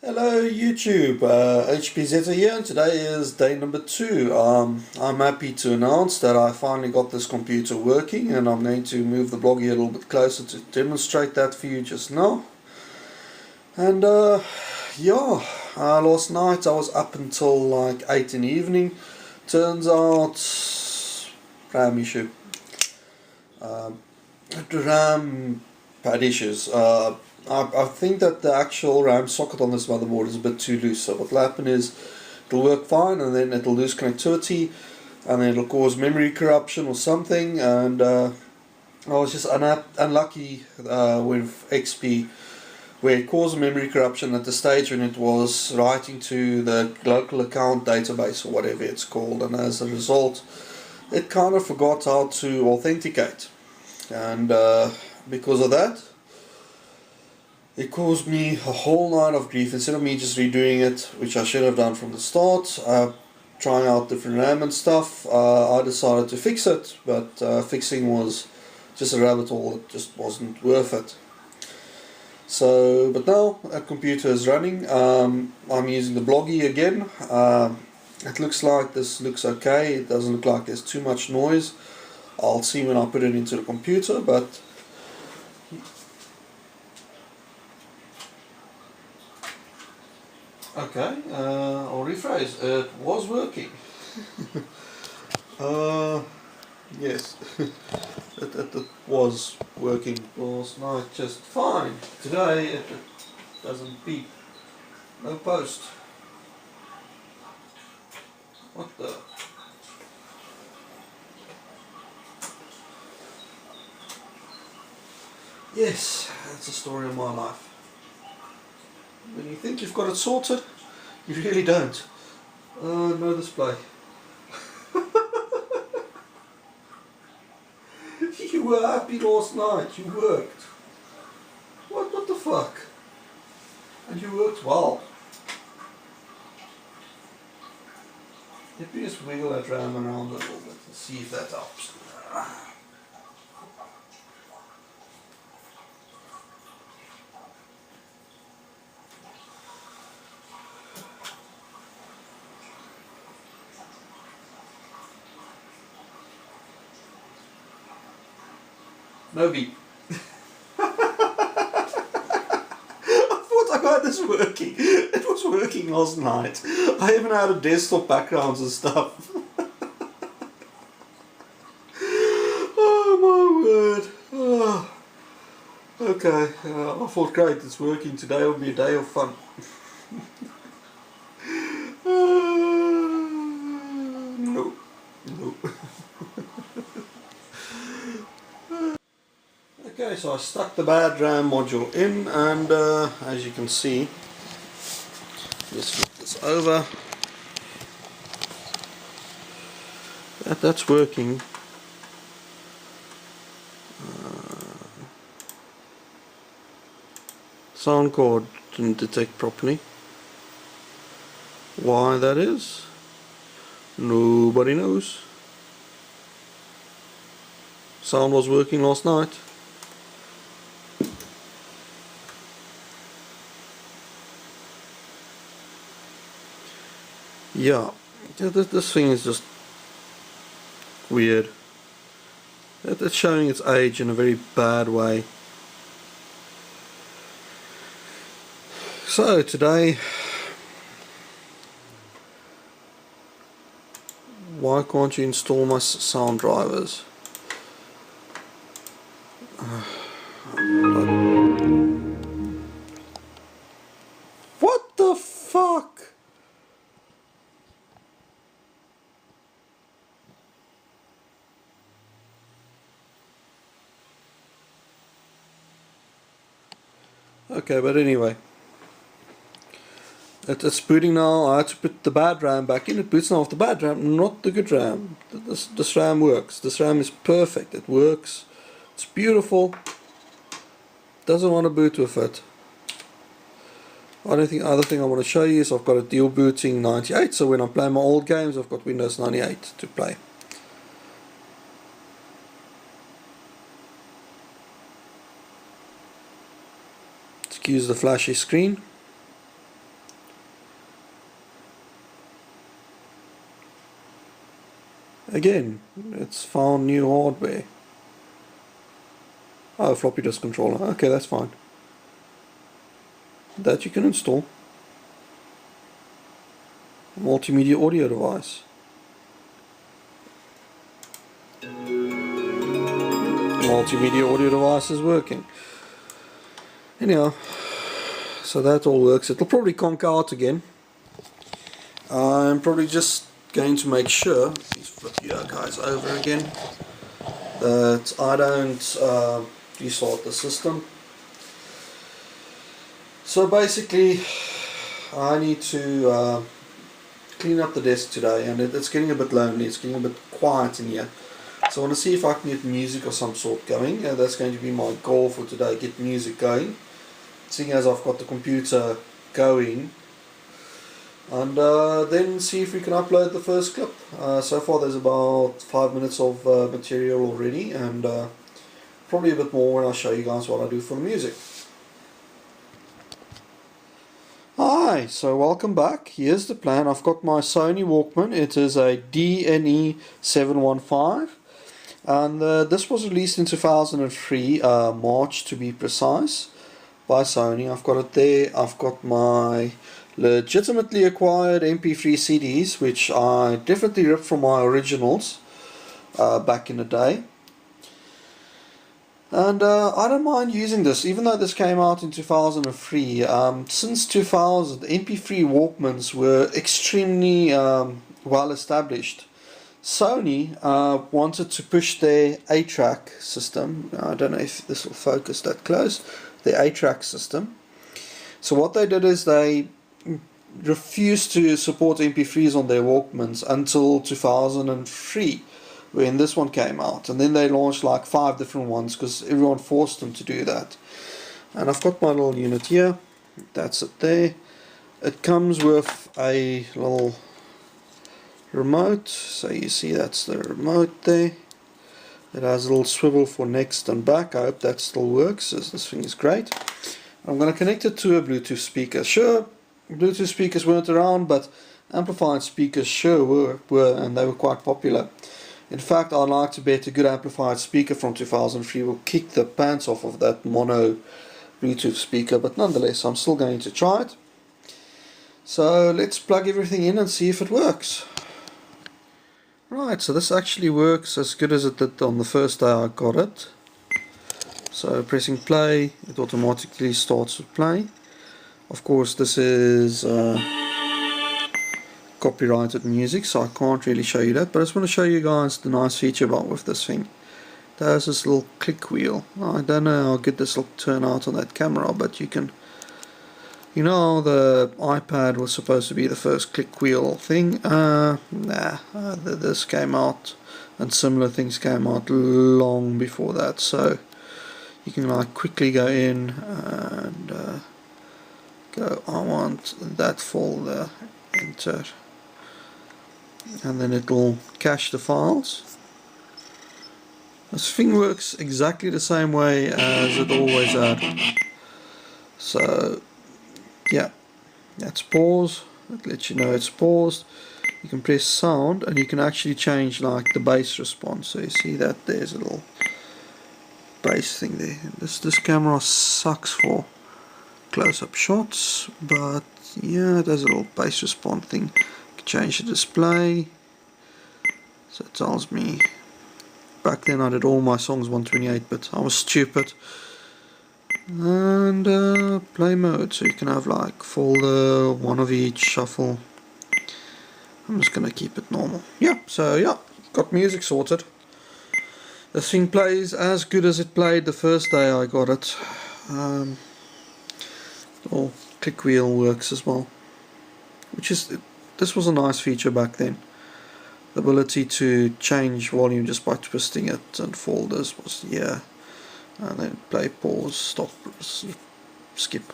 Hello YouTube, HPZ here, and today is day number 2. I'm happy to announce that I finally got this computer working, and I'm going to move the blog here a little bit closer to demonstrate that for you just now. And yeah, last night I was up until like 8 in the evening. Turns out, RAM issue. RAM had issues. I think that the actual RAM socket on this motherboard is a bit too loose. So what will happen is it'll work fine, and then it'll lose connectivity, and then it'll cause memory corruption or something. And I was just unlucky with XP, where it caused memory corruption at the stage when it was writing to the local account database or whatever it's called, and as a result, it kind of forgot how to authenticate. And because of that, it caused me a whole lot of grief. Instead of me just redoing it, which I should have done from the start, trying out different RAM and stuff, I decided to fix it, but fixing was just a rabbit hole. It just wasn't worth it. So, but now a computer is running. I'm using the Bloggy again. It looks like this looks okay. It doesn't look like there's too much noise. I'll see when I put it into the computer, but okay, I'll rephrase. It was working. Yes, it was working last night just fine. Today it doesn't beep. No post. What the? Yes, that's the story of my life. When you think you've got it sorted, you really don't. No display. You were happy last night, you worked. What the fuck? And you worked well. Let me just wiggle that RAM around a little bit and see if that helps. No beep. I thought I got this working. It was working last night. I even had a desktop backgrounds and stuff. Oh my word. Oh. Okay, I thought great, it's working. Today will be a day of fun. No. No. Okay, so I stuck the bad RAM module in, and as you can see, just flip this over. That's working. Sound card didn't detect properly. Why that is, nobody knows. Sound was working last night. Yeah, this thing is just weird. It's showing its age in a very bad way. So today, why can't you install my sound drivers? What the fuck? Okay, but anyway, it's booting now. I had to put the bad RAM back in. It boots now with the bad RAM, not the good RAM. This RAM works. This RAM is perfect. It works. It's beautiful. Doesn't want to boot with it. Other thing I want to show you is I've got a dual booting 98, so when I'm playing my old games I've got Windows 98 to play. Excuse the flashy screen. Again, it's found new hardware. Oh, floppy disk controller. Okay, that's fine. That you can install. Multimedia audio device. Multimedia audio device is working. Anyhow, so that all works. It'll probably conk out again. I'm probably just going to make sure, please flip you guys over again, that I don't restart the system. So basically I need to clean up the desk today, and it's getting a bit lonely, it's getting a bit quiet in here. So I want to see if I can get music of some sort going. That's going to be my goal for today, get music going. Seeing as I've got the computer going, and then see if we can upload the first clip. So far there's about 5 minutes of material already, and probably a bit more when I show you guys what I do for the music. Hi, so welcome back. Here's the plan. I've got my Sony Walkman. It is a DNE715, and this was released in 2003, March to be precise, by Sony. I've got it there. I've got my legitimately acquired MP3 CDs, which I definitely ripped from my originals back in the day. And I don't mind using this, even though this came out in 2003. Since 2000, MP3 Walkmans were extremely well established. Sony wanted to push their 8-track system. I don't know if this will focus that close. Their 8-track system. So what they did is they refused to support MP3s on their Walkmans until 2003. When this one came out, and then they launched like 5 different ones because everyone forced them to do that. And I've got my little unit here, that's it there. It comes with a little remote, so you see that's the remote there. It has a little swivel for next and back. I hope that still works, as this thing is great. I'm going to connect it to a Bluetooth speaker. Sure, Bluetooth speakers weren't around, but amplified speakers sure were, and they were quite popular. In fact, I'd like to bet a good amplified speaker from 2003 will kick the pants off of that mono Bluetooth speaker, but nonetheless, I'm still going to try it. So let's plug everything in and see if it works. Right, so this actually works as good as it did on the first day I got it. So pressing play, it automatically starts to play. Of course, this is copyrighted music, so I can't really show you that, but I just want to show you guys the nice feature about with this thing. There's this little click wheel. I don't know how good this will turn out on that camera, but you can, you know, the iPad was supposed to be the first click wheel thing. This came out, and similar things came out long before that, so you can like quickly go in and go, I want that folder, enter, and then it'll cache the files. This thing works exactly the same way as it always had. So yeah, that's pause. It lets you know it's paused. You can press sound and you can actually change like the bass response. So you see that there's a little bass thing there. This camera sucks for close-up shots, but yeah, it has a little bass response thing. Change the display, so it tells me. Back then I did all my songs 128-bit. I was stupid. And play mode, so you can have like folder, one of each, shuffle. I'm just gonna keep it normal. Yeah, so yeah, got music sorted. The thing plays as good as it played the first day I got it. The click wheel works as well, which is. This was a nice feature back then. The ability to change volume just by twisting it, and folders was yeah, and then play, pause, stop, skip.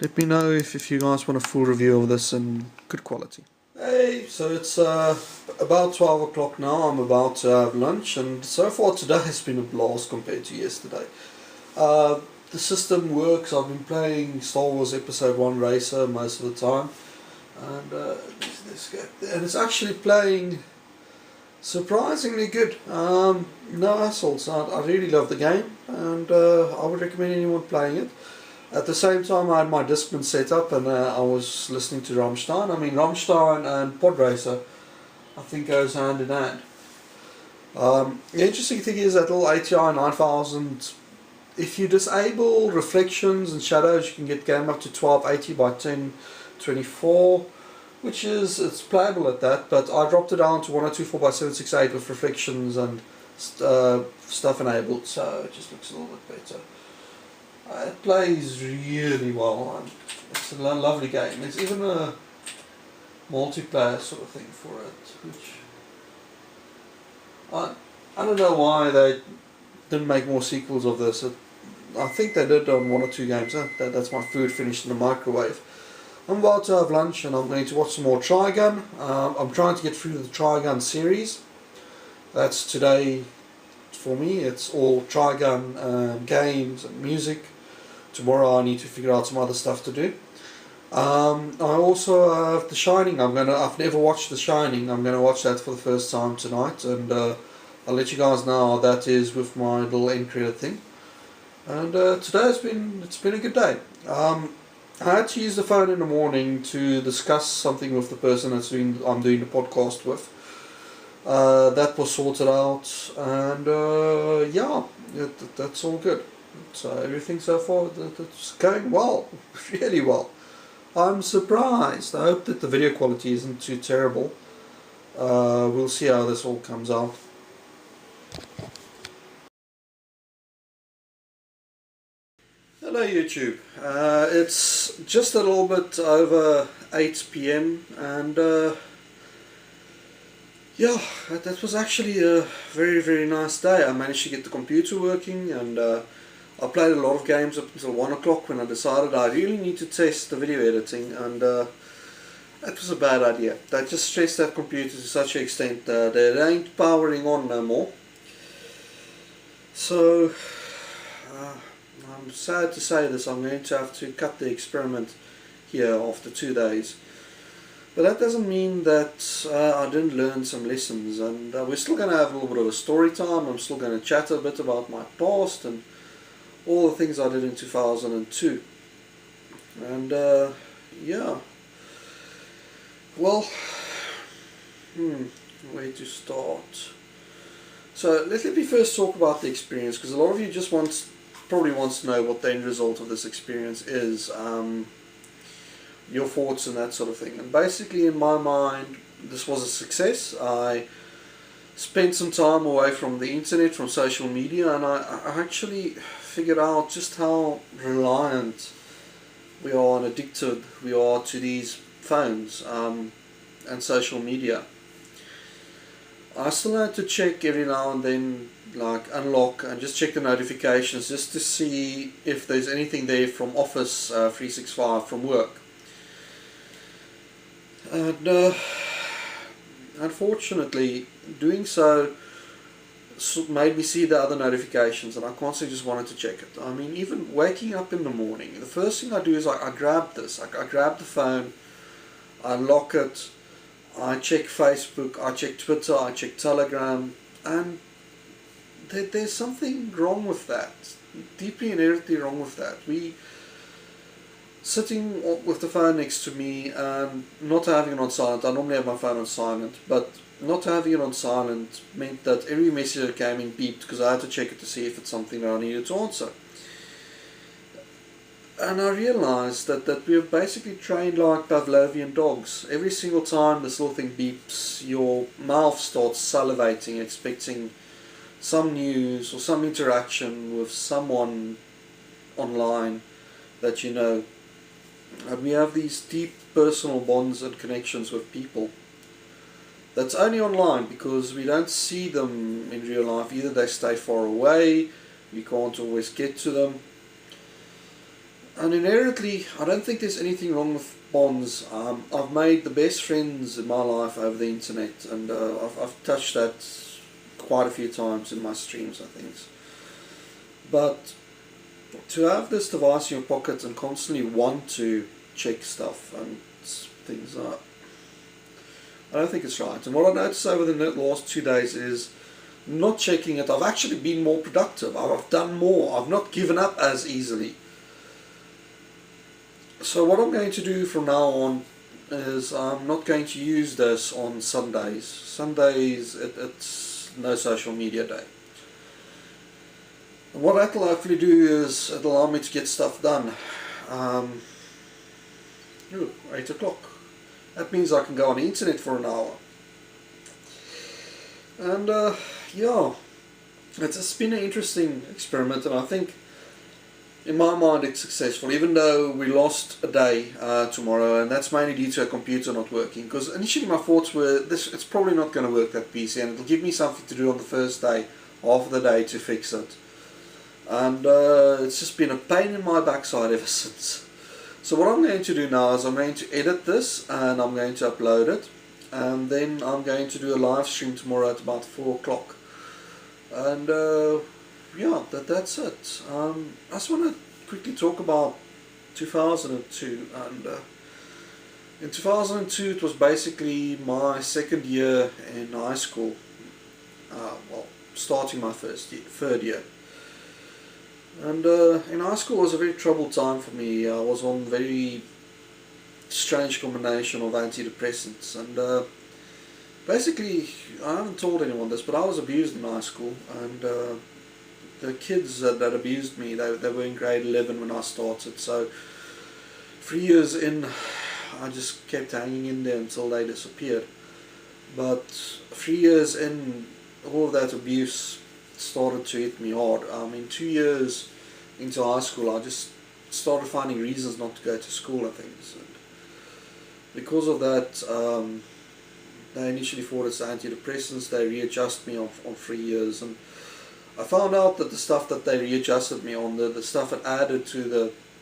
Let me know if you guys want a full review of this in good quality. Hey, so it's about 12 o'clock now. I'm about to have lunch, and so far today has been a blast compared to yesterday. The system works. I've been playing Star Wars Episode 1 Racer most of the time, and there's escape there. And it's actually playing surprisingly good. No hassles. I really love the game, and I would recommend anyone playing it. At the same time, I had my Discman set up, and I was listening to Rammstein. I mean, Rammstein and Podracer, I think, goes hand in hand. The interesting thing is that little ATI 9000, if you disable reflections and shadows, you can get game up to 1280 by 1024, which is, it's playable at that, but I dropped it down to 1024 by 768 with reflections and stuff enabled, so it just looks a little bit better. It plays really well, and it's a lovely game. There's even a multiplayer sort of thing for it, which I don't know why they didn't make more sequels of this. I think they did on 1 or 2 games. That's my food finished in the microwave. I'm about to have lunch, and I'm going to watch some more Trigun. I'm trying to get through the Trigun series. That's today for me. It's all Trigun games and music. Tomorrow I need to figure out some other stuff to do. I also have The Shining. I've never watched The Shining. I'm gonna watch that for the first time tonight, and I'll let you guys know how that is with my little end credit thing. And today it's been a good day. I had to use the phone in the morning to discuss something with the person I'm doing the podcast with. That was sorted out, and yeah, that's all good. So everything so far, it's going well, really well. I'm surprised. I hope that the video quality isn't too terrible. We'll see how this all comes out. Hello YouTube. It's just a little bit over 8 PM, and yeah, that was actually a very, very nice day. I managed to get the computer working, and I played a lot of games up until 1 o'clock when I decided I really need to test the video editing, and that was a bad idea. They just stressed that computer to such an extent that it ain't powering on no more. So, I'm sad to say this, I'm going to have to cut the experiment here after 2 days. But that doesn't mean that I didn't learn some lessons, and we're still going to have a little bit of a story time. I'm still going to chat a bit about my past and all the things I did in 2002. And yeah, well, where to start? So let me first talk about the experience, because a lot of you just probably wants to know what the end result of this experience is, your thoughts and that sort of thing. And basically, in my mind, this was a success. I spent some time away from the internet, from social media, and I actually figured out just how reliant we are and addicted we are to these phones and social media. I still had to check every now and then, like unlock and just check the notifications just to see if there's anything there from Office 365 from work. And unfortunately, doing so made me see the other notifications, and I constantly just wanted to check it. I mean, even waking up in the morning, the first thing I do is I grab this. I grab the phone, I lock it, I check Facebook, I check Twitter, I check Telegram, and there's something wrong with that. Deeply inherently wrong with that. Sitting with the phone next to me and not having it on silent. I normally have my phone on silent, but not having it on silent meant that every message that came in beeped, because I had to check it to see if it's something that I needed to answer. And I realized that we are basically trained like Pavlovian dogs. Every single time this little thing beeps, your mouth starts salivating, expecting some news or some interaction with someone online that you know. And we have these deep personal bonds and connections with people that's only online, because we don't see them in real life. Either they stay far away, we can't always get to them. And inherently, I don't think there's anything wrong with bonds. I've made the best friends in my life over the internet, and I've touched that quite a few times in my streams, I think. But to have this device in your pocket and constantly want to check stuff and things like I don't think it's right. And what I noticed over the last 2 days is not checking it. I've actually been more productive. I've done more. I've not given up as easily. So what I'm going to do from now on is I'm not going to use this on Sundays. Sundays, it's no social media day. And what that'll hopefully do is it'll allow me to get stuff done. 8 o'clock. That means I can go on the internet for an hour. And yeah, it's been an interesting experiment, and I think in my mind it's successful, even though we lost a day tomorrow, and that's mainly due to a computer not working. Because initially my thoughts were, it's probably not going to work, that PC, and it'll give me something to do on the first day, half of the day, to fix it. And it's just been a pain in my backside ever since. So what I'm going to do now is I'm going to edit this and I'm going to upload it, and then I'm going to do a live stream tomorrow at about 4 o'clock. And yeah, that's it. I just want to quickly talk about 2002. And in 2002 it was basically my second year in high school. Well, starting my third year. And in high school was a very troubled time for me. I was on very strange combination of antidepressants, and basically, I haven't told anyone this, but I was abused in high school, and the kids that abused me, they were in grade 11 when I started, so 3 years in, I just kept hanging in there until they disappeared. But 3 years in, all of that abuse started to hit me hard. I mean, 2 years into high school, I just started finding reasons not to go to school and things. And because of that, they initially thought it's antidepressants. They readjust me on 3 years, and I found out that the stuff that they readjusted me on, the stuff that added to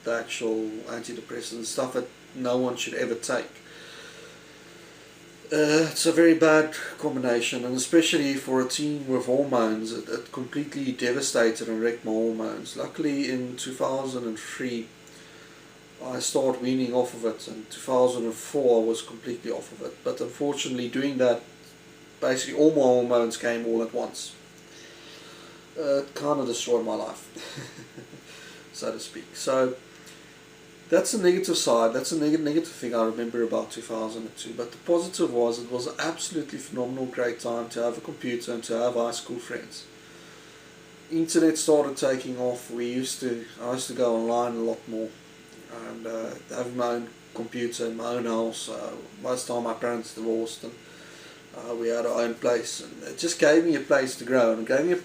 the actual antidepressants, stuff that no one should ever take. It's a very bad combination, and especially for a teen with hormones, it completely devastated and wrecked my hormones. Luckily in 2003 I started weaning off of it, and 2004 I was completely off of it. But unfortunately, doing that, basically all my hormones came all at once. It kind of destroyed my life, so to speak. So that's a negative side. That's a negative thing I remember about 2002. But the positive was, it was an absolutely phenomenal, great time to have a computer and to have high school friends. Internet started taking off. I used to go online a lot more, and have my own computer in my own house. Most of the time my parents divorced, and we had our own place, and it just gave me a place to grow, and it gave me a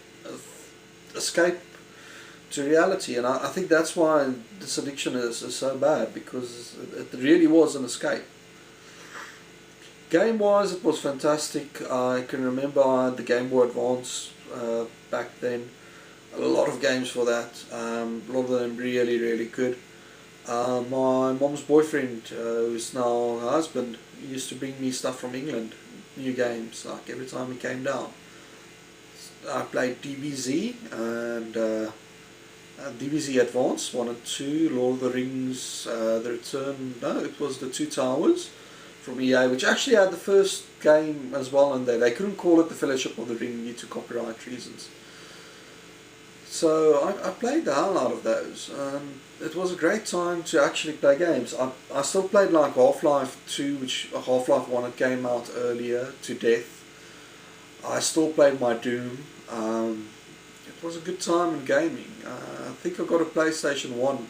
escape to reality. And I think that's why this addiction is so bad, because it really was an escape. Game wise, it was fantastic. I can remember I had the Game Boy Advance back then. A lot of games for that, a lot of them really good. My mom's boyfriend, who's now her husband, used to bring me stuff from England, new games, like every time he came down. I played DBZ and DBZ Advance 1 and 2, Lord of the Rings, The Return, no, it was the Two Towers from EA, which actually had the first game as well in there. They couldn't call it the Fellowship of the Ring due to copyright reasons. So I played the hell out of those, and it was a great time to actually play games. I still played like Half-Life 2, which Half-Life 1 had came out earlier, to death. I still played my Doom. It was a good time in gaming. I think I got a PlayStation 1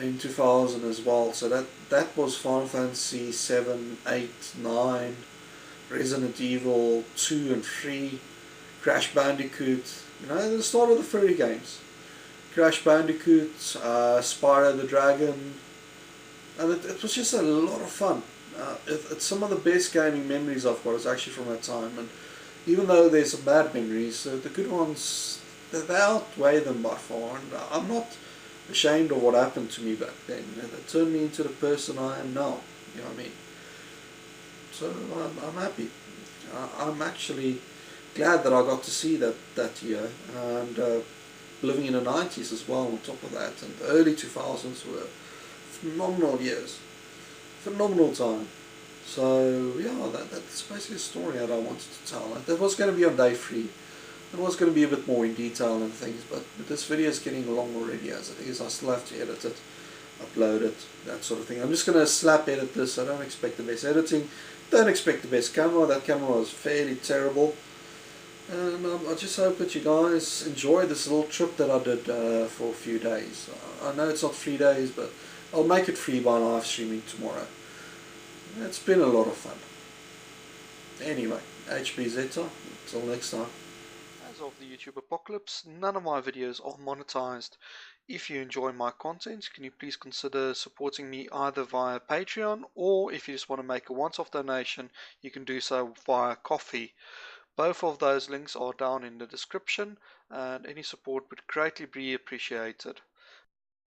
in 2000 as well, so that was Final Fantasy 7, 8, 9, Resident Evil 2 and 3, Crash Bandicoot, you know, the start of the furry games. Crash Bandicoot, Spyro the Dragon, and it was just a lot of fun. It's some of the best gaming memories I've got is actually from that time, and even though there's some bad memories, the good ones, they outweigh them by far, and I'm not ashamed of what happened to me back then. It turned me into the person I am now, you know what I mean? So I'm happy. I'm actually glad that I got to see that year, and living in the 90s as well on top of that, and the early 2000s were phenomenal years, phenomenal time. So yeah, that's basically a story that I wanted to tell. And that was going to be on day 3. It was going to be a bit more in detail and things, but this video is getting long already as it is. I still have to edit it, upload it, that sort of thing. I'm just going to slap edit this. I don't expect the best editing, don't expect the best camera. That camera was fairly terrible. And I just hope that you guys enjoy this little trip that I did for a few days. I know it's not 3 days, but I'll make it free by live streaming tomorrow. It's been a lot of fun. Anyway, HBZ, until next time. As of the YouTube apocalypse, none of my videos are monetized. If you enjoy my content, can you please consider supporting me either via Patreon, or if you just want to make a once-off donation, you can do so via Coffee. Both of those links are down in the description, and any support would greatly be appreciated.